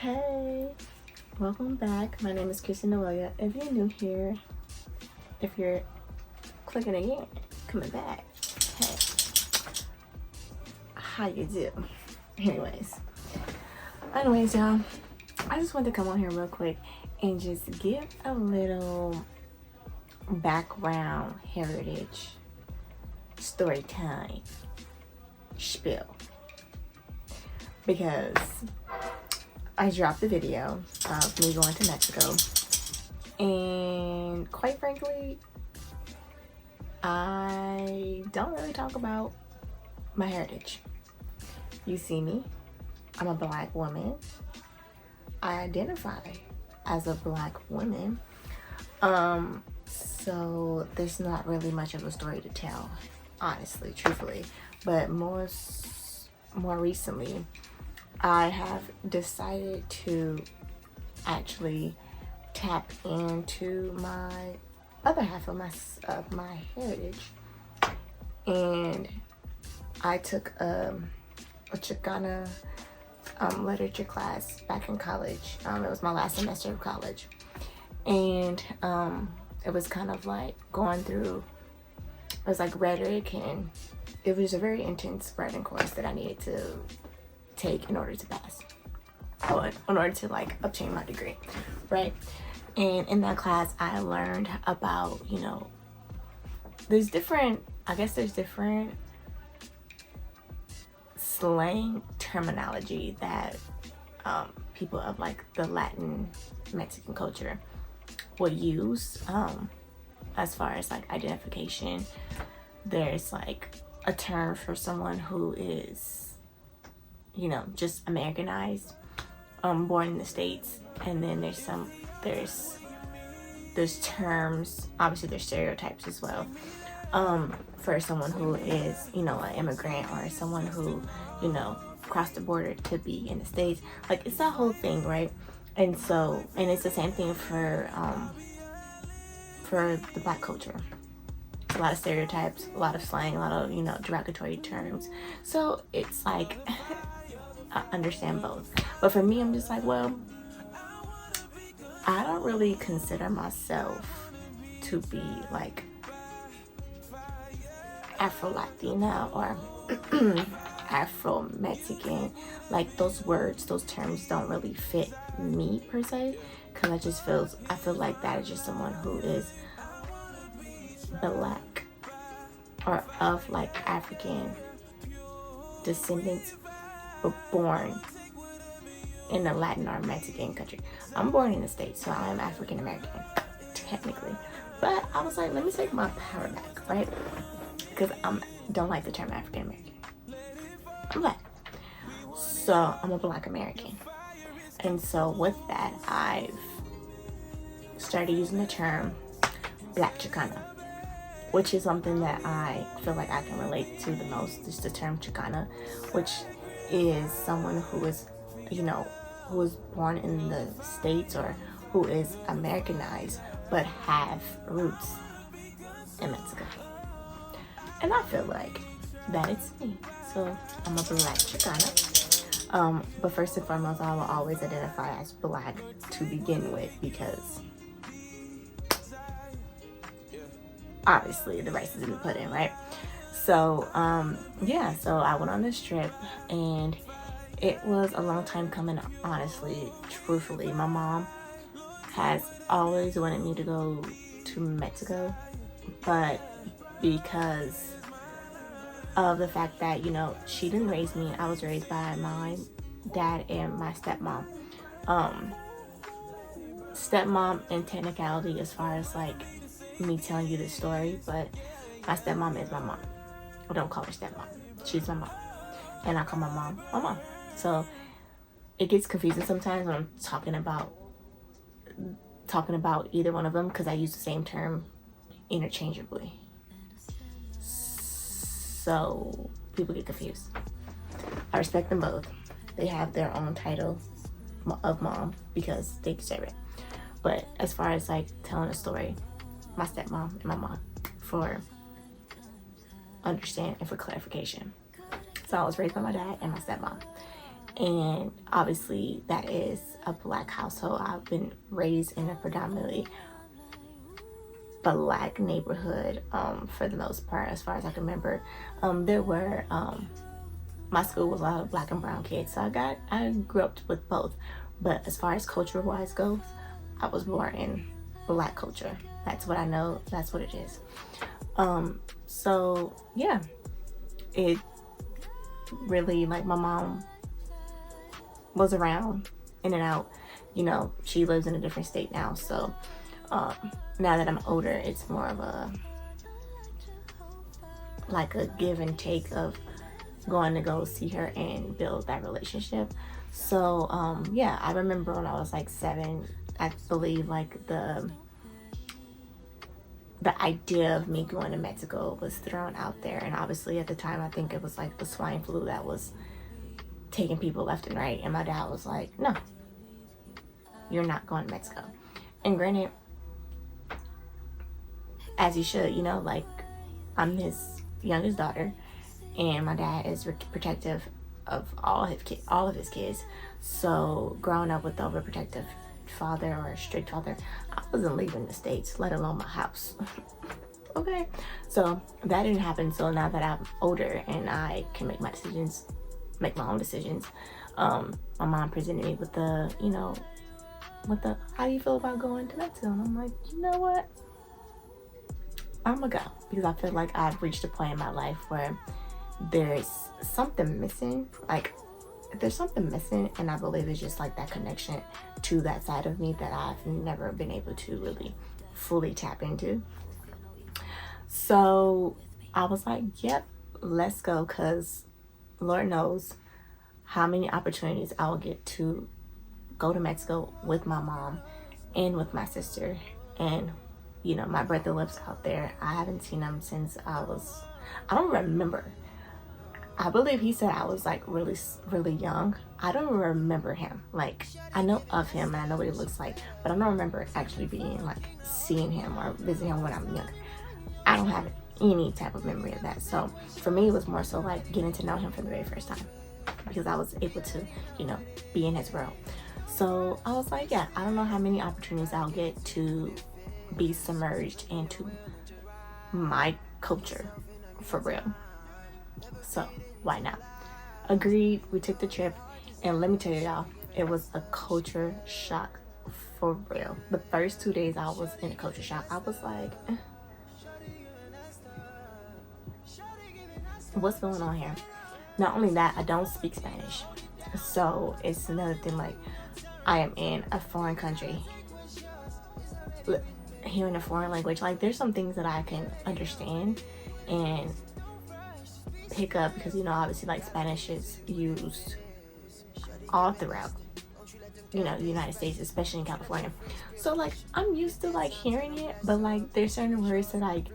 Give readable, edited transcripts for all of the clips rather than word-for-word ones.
Hey, welcome back. My name is Kristen Noelia. If you're new here, if you're clicking again, coming back, hey, how you do? Anyways, y'all, I just wanted to come on here real quick and just give a little background heritage story time spiel, because I dropped a video of me going to Mexico, and quite frankly, I don't really talk about my heritage. You see me, I'm a Black woman. I identify as a Black woman. So there's not really much of a story to tell, honestly, truthfully. But more recently, I have decided to actually tap into my other half of my heritage, and I took a Chicana literature class back in college. It was my last semester of college, and it was kind of like going through. It was like rhetoric, and it was a very intense writing course that I needed to take in order to pass, or in order to like obtain my degree, right? And in that class, I learned about, there's different slang terminology that people of like the Latin Mexican culture would use as far as like identification. There's like a term for someone who is just Americanized, born in the States, and then there's terms, obviously there's stereotypes as well, for someone who is, an immigrant, or someone who, crossed the border to be in the States. Like, it's that whole thing, right? And so, and it's the same thing for the Black culture. A lot of stereotypes, a lot of slang, a lot of, derogatory terms. So it's like, I understand both. But for me, I'm just like, well, I don't really consider myself to be like Afro-Latina or Afro-Mexican. Like, those words, those terms don't really fit me per se, because I feel like that is just someone who is Black or of like African descendants, but born in a Latin or Mexican country. I'm born in the States, so I'm African American, technically. But I was like, let me take my power back, right? Because I don't like the term African American. I'm Black. So I'm a Black American. And so with that, I've started using the term Black Chicana, which is something that I feel like I can relate to the most. Is the term Chicana, which is someone who is, who is born in the States, or who is Americanized but have roots in Mexico. And I feel like that it's me. So I'm a Black Chicana. But first and foremost, I will always identify as Black to begin with, because obviously the racism put in, right? So so I went on this trip, and it was a long time coming, honestly, truthfully. My mom has always wanted me to go to Mexico, but because of the fact that, she didn't raise me, I was raised by my dad and my stepmom. Stepmom in technicality, as far as like me telling you this story, but my stepmom is my mom. I don't call her stepmom. She's my mom. And I call my mom my mom. So it gets confusing sometimes when I'm talking about either one of them, because I use the same term interchangeably. So people get confused. I respect them both. They have their own title of mom because they deserve it. But as far as like telling a story, my stepmom and my mom, for understand and for clarification. So I was raised by my dad and my stepmom. And obviously that is a Black household. I've been raised in a predominantly Black neighborhood, for the most part, as far as I can remember. There were my school was a lot of Black and brown kids, so I grew up with both. But as far as culture wise goes, I was born in Black culture. That's what I know. That's what it is. So yeah, it really, like, my mom was around in and out. You know, she lives in a different state now, so now that I'm older, it's more of a like a give and take of going to go see her and build that relationship. So yeah, I remember when I was like 7, I believe, like the idea of me going to Mexico was thrown out there. And obviously at the time, I think it was like the swine flu that was taking people left and right. And my dad was like, no, you're not going to Mexico. And granted, as he should, you know, like, I'm his youngest daughter, and my dad is protective of all of his kids. So growing up with the overprotective father or a strict father, I wasn't leaving the States, let alone my house. Okay, so that didn't happen. So now that I'm older and I can make my own decisions, my mom presented me with the, you know, how do you feel about going to Mexico? And I'm like, you know what, I'm gonna go, because I feel like I've reached a point in my life where there's something missing. Like, there's something missing, and I believe it's just like that connection to that side of me that I've never been able to really fully tap into. So I was like, yep, let's go, because Lord knows how many opportunities I will get to go to Mexico with my mom and with my sister. And, you know, my brother lives out there. I haven't seen him since I don't remember. I believe he said I was like really, really young. I don't remember him. Like, I know of him and I know what he looks like, but I don't remember actually being like seeing him or visiting him when I'm young. I don't have any type of memory of that. So for me, it was more so like getting to know him for the very first time, because I was able to, you know, be in his world. So I was like, yeah, I don't know how many opportunities I'll get to be submerged into my culture for real. So why not? Agreed. We took the trip, and let me tell y'all, it was a culture shock for real. The first 2 days I was in a culture shock. I was like, what's going on here? Not only that, I don't speak Spanish, so it's another thing. Like, I am in a foreign country, hearing a foreign language. Like, there's some things that I can understand and pick up, because, you know, obviously, like, Spanish is used all throughout, you know, the United States, especially in California. So, like, I'm used to, like, hearing it, but, like, there's certain words that, like,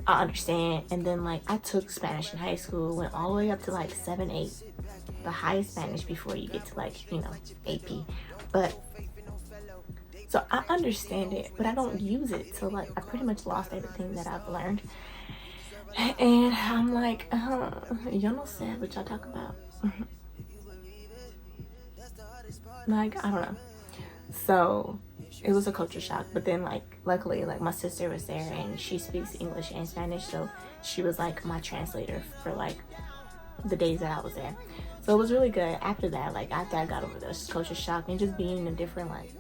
I understand. And then, like, I took Spanish in high school, went all the way up to, like, 7, 8, the highest Spanish before you get to, like, you know, AP. But, so I understand it, but I don't use it. So, like, I pretty much lost everything that I've learned. And I'm like, y'all no sé what y'all talk about. Like, I don't know. So it was a culture shock. But then, like, luckily, like, my sister was there and she speaks English and Spanish, so she was like my translator for like the days that I was there. So it was really good. After that, like, after I got over this culture shock and just being in a different, like,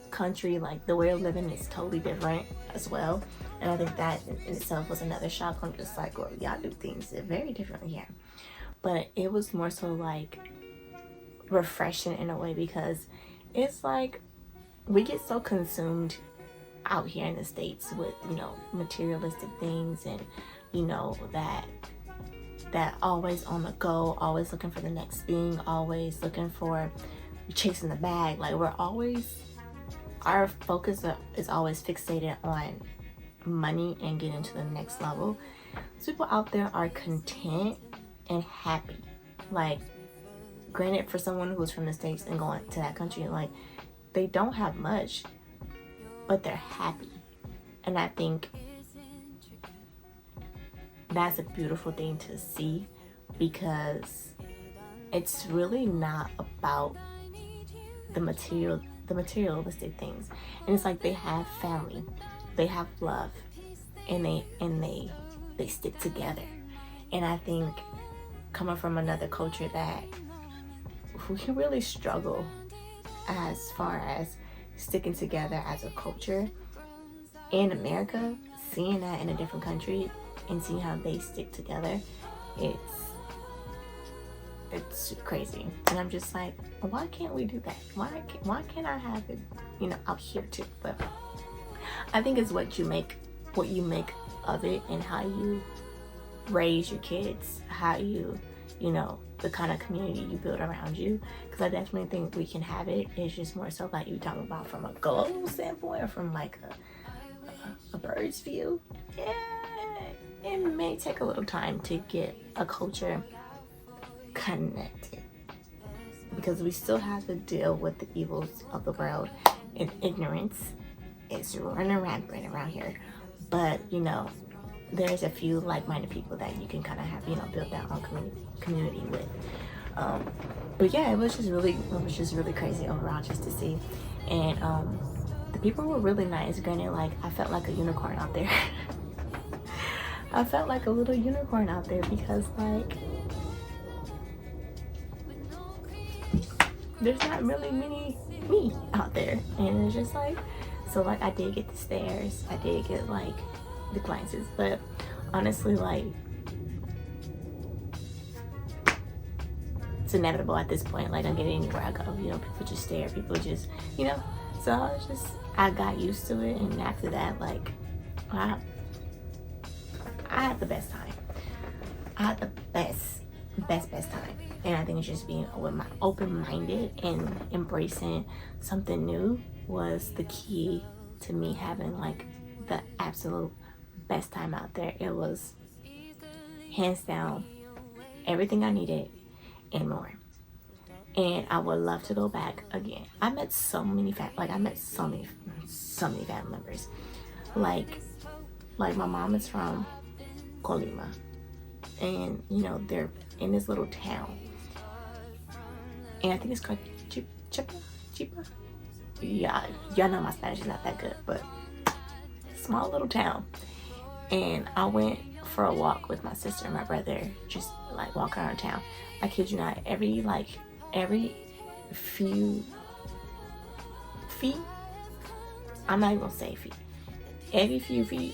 country, like, the way of living is totally different as well. And I think that in itself was another shock. I'm just like, well, y'all do things very differently here. But it was more so like refreshing in a way, because it's like we get so consumed out here in the States with, you know, materialistic things, and, you know, that always on the go, always looking for the next thing, always looking for chasing the bag. Like, our focus is always fixated on money and getting to the next level. So people out there are content and happy. Like, granted, for someone who's from the States and going to that country, like, they don't have much, but they're happy. And I think that's a beautiful thing to see, because it's really not about the materialistic things. And it's like they have family, they have love, and they stick together. And I think coming from another culture that we really struggle as far as sticking together as a culture in America, seeing that in a different country and seeing how they stick together, it's crazy. And I'm just like, why can't we do that? Why can't I have it, out here too? But I think it's what you make of it, and how you raise your kids, how you the kind of community you build around you. Because I definitely think we can have it. It's just more so like you talking about from a global standpoint, or from like a bird's view. Yeah, it may take a little time to get a culture connected, because we still have to deal with the evils of the world, and ignorance is running rampant around here. But there's a few like-minded people that you can kind of have build that own community with. But yeah, it was just really crazy overall just to see. And the people were really nice. Granted, like, I felt like a unicorn out there. I felt like a little unicorn out there, because like there's not really many me out there. And it's just like, so like I did get the stares, I did get like the glances, but honestly, like, it's inevitable at this point. Like, I get anywhere I go, people just stare, people just, so I got used to it. And after that, like, I had the best time. I had the best time. And I think it's just being open-minded and embracing something new was the key to me having like the absolute best time out there. It was hands down everything I needed and more. And I would love to go back again. I met so many family members. Like my mom is from Colima, and they're in this little town, and I think it's called Chipa. Yeah, y'all know my Spanish is not that good, but small little town. And I went for a walk with my sister and my brother, just like walking around town. I kid you not, every few feet, I'm not even gonna say feet, every few feet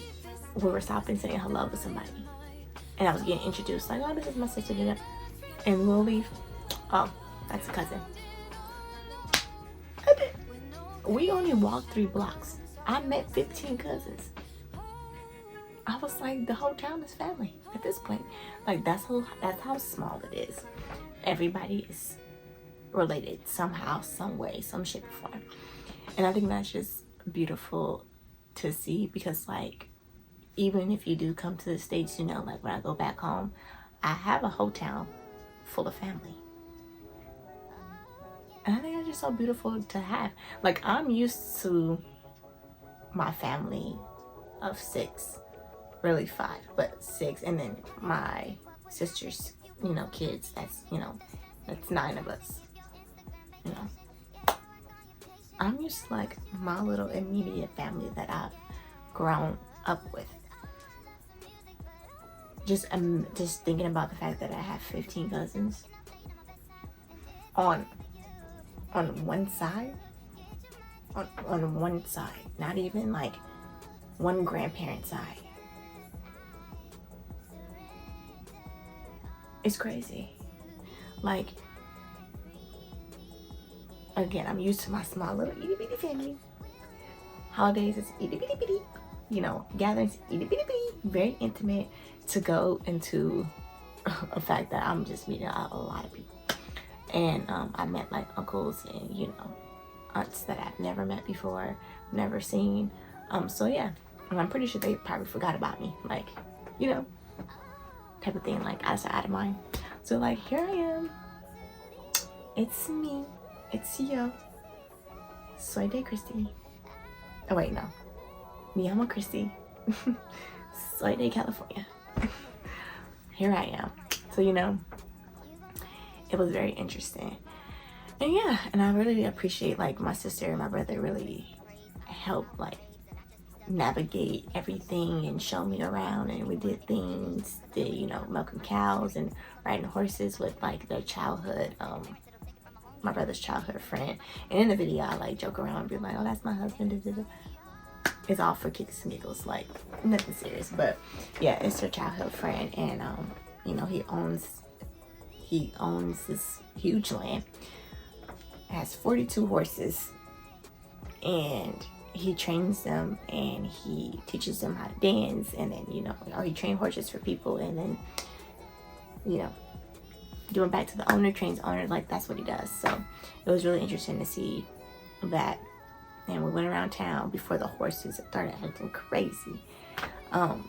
we were stopping saying hello to somebody, and I was getting introduced, like, oh, this is my sister, and we'll leave, oh, that's a cousin. We only walked 3 blocks. I met 15 cousins. I was like, the whole town is family at this point. Like, that's how small it is. Everybody is related somehow, some way, some shape or form. And I think that's just beautiful to see, because like, even if you do come to the States, like when I go back home, I have a whole town full of family. And I think that's just so beautiful to have. Like, I'm used to my family of 6, really 5, but 6, and then my sister's, kids, that's 9 of us, I'm just like my little immediate family that I've grown up with. Just thinking about the fact that I have 15 cousins on one side, on one side, not even like one grandparent side. It's crazy. Like, again, I'm used to my small little itty bitty family. Holidays is itty bitty bitty. Gatherings itty bitty bitty. Very intimate. To go into a fact that I'm just meeting a lot of people. And I met like uncles and aunts that I've never met before, never seen. So yeah, and I'm pretty sure they probably forgot about me, like, type of thing, like out of sight, out of mind. So like, here I am. It's me. It's yo. Soy de Christy. Oh wait, no. Me llamo Christy. Soy de California. Here I am. So it was very interesting. And yeah, and I really appreciate like my sister and my brother really helped like navigate everything and show me around, and we did things, did, you know, milking cows and riding horses with like their childhood, my brother's childhood friend. And in the video I like joke around and be like, oh, that's my husband, da, da, da. It's all for kicks and giggles, like nothing serious, but yeah, it's her childhood friend. And you know, he owns this huge land, has 42 horses, and he trains them and he teaches them how to dance, and then, you know, or he trains horses for people, and then, you know, going back to the owner, trains owner, like that's what he does. So it was really interesting to see that. And we went around town before the horses started acting crazy.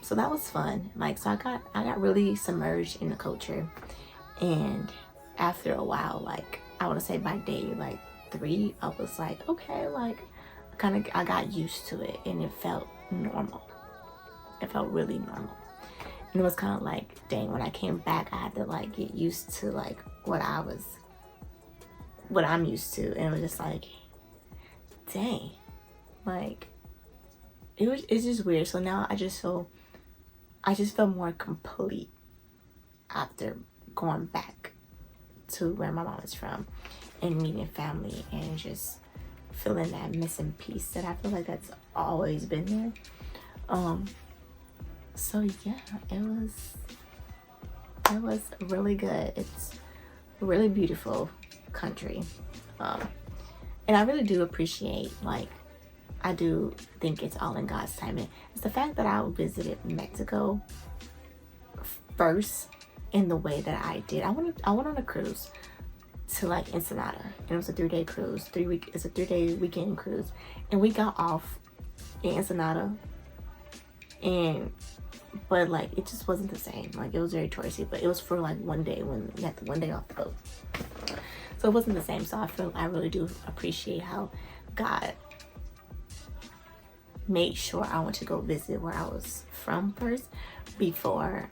So that was fun. Like, so I got really submerged in the culture. And after a while, like I want to say by day like 3, I was like, okay, like I got used to it, and it felt normal. It felt really normal. And it was kind of like, dang, when I came back, I had to like get used to like what I'm used to. And it was just like, dang, like it's just weird. So now I just feel more complete after going back to where my mom is from and meeting family and just feeling that missing piece that I feel like that's always been there. So yeah, it was really good. It's a really beautiful country. And I really do appreciate, like, I do think it's all in God's timing. It's the fact that I visited Mexico first in the way that I did. I went on a cruise to like Ensenada, and it was a 3-day cruise. It's a 3-day weekend cruise, and we got off in Ensenada, but like it just wasn't the same. Like, it was very touristy, but it was for like one day, when we had the 1 day off the boat. So it wasn't the same. So I really do appreciate how God made sure I went to go visit where I was from first, before,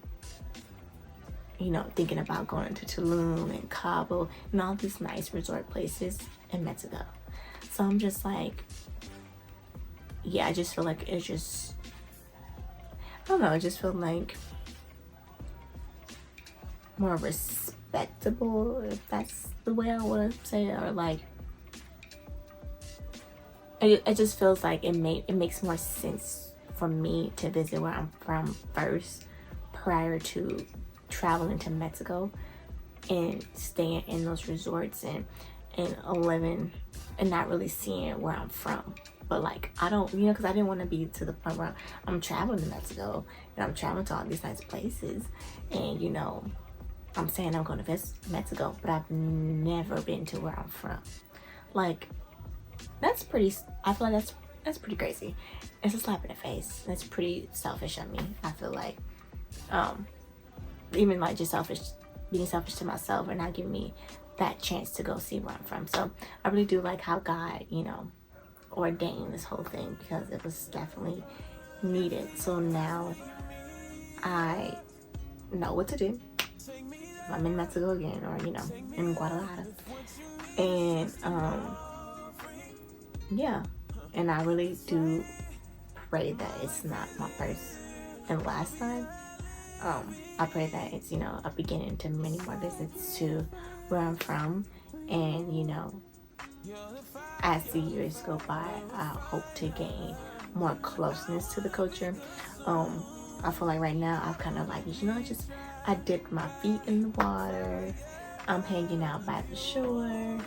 you know, thinking about going to Tulum and Cabo and all these nice resort places in Mexico. So I'm just like, yeah, I just feel like it's just, I don't know, I just feel like more respectable, if that's the way I would say it, or like, it just feels like it makes more sense for me to visit where I'm from first, prior to traveling to Mexico and staying in those resorts and living and not really seeing where I'm from. But like, I don't, you know, because I didn't want to be to the point where I'm traveling to Mexico and I'm traveling to all these nice places, and, you know, I'm saying I'm going to visit Mexico, but I've never been to where I'm from. Like, that's pretty, I feel like that's pretty crazy. It's a slap in the face. That's pretty selfish of me, I feel like. Even like just being selfish to myself and not giving me that chance to go see where I'm from. So I really do like how God, you know, ordained this whole thing, because it was definitely needed. So now I know what to do. I'm in Mexico again, or, you know, in Guadalajara. And yeah, and I really do pray that it's not my first and last time. I pray that it's, you know, a beginning to many more visits to where I'm from. And, you know, as the years go by, I hope to gain more closeness to the culture. I feel like right now I'm kind of like, you know, I dipped my feet in the water. I'm hanging out by the shore.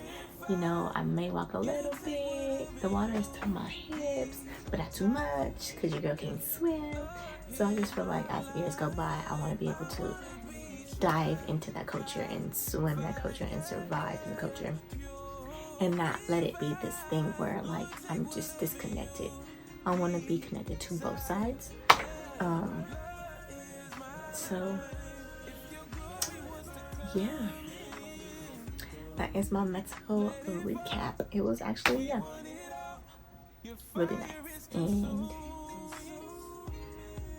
You know, I may walk a little bit. The water is to my hips, but not too much, because your girl can't swim. So I just feel like as the years go by, I want to be able to dive into that culture and swim that culture and survive in the culture, and not let it be this thing where like I'm just disconnected. I want to be connected to both sides. So yeah, that is my Mexico recap. It was actually, yeah, really nice. And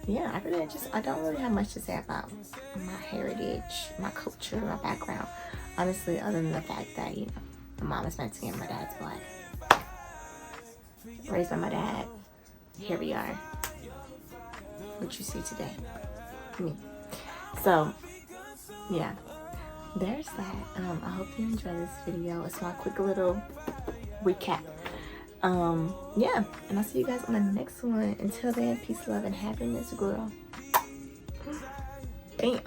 yeah, I don't really have much to say about my heritage, my culture, my background. Honestly, other than the fact that, you know, my mom is Mexican and my dad's black. Raised by my dad. Here we are. What you see today. Me. So, yeah. There's that. I hope you enjoy this video. It's my quick little recap. Yeah. And I'll see you guys on the next one. Until then, peace, love, and happiness, girl. Bam.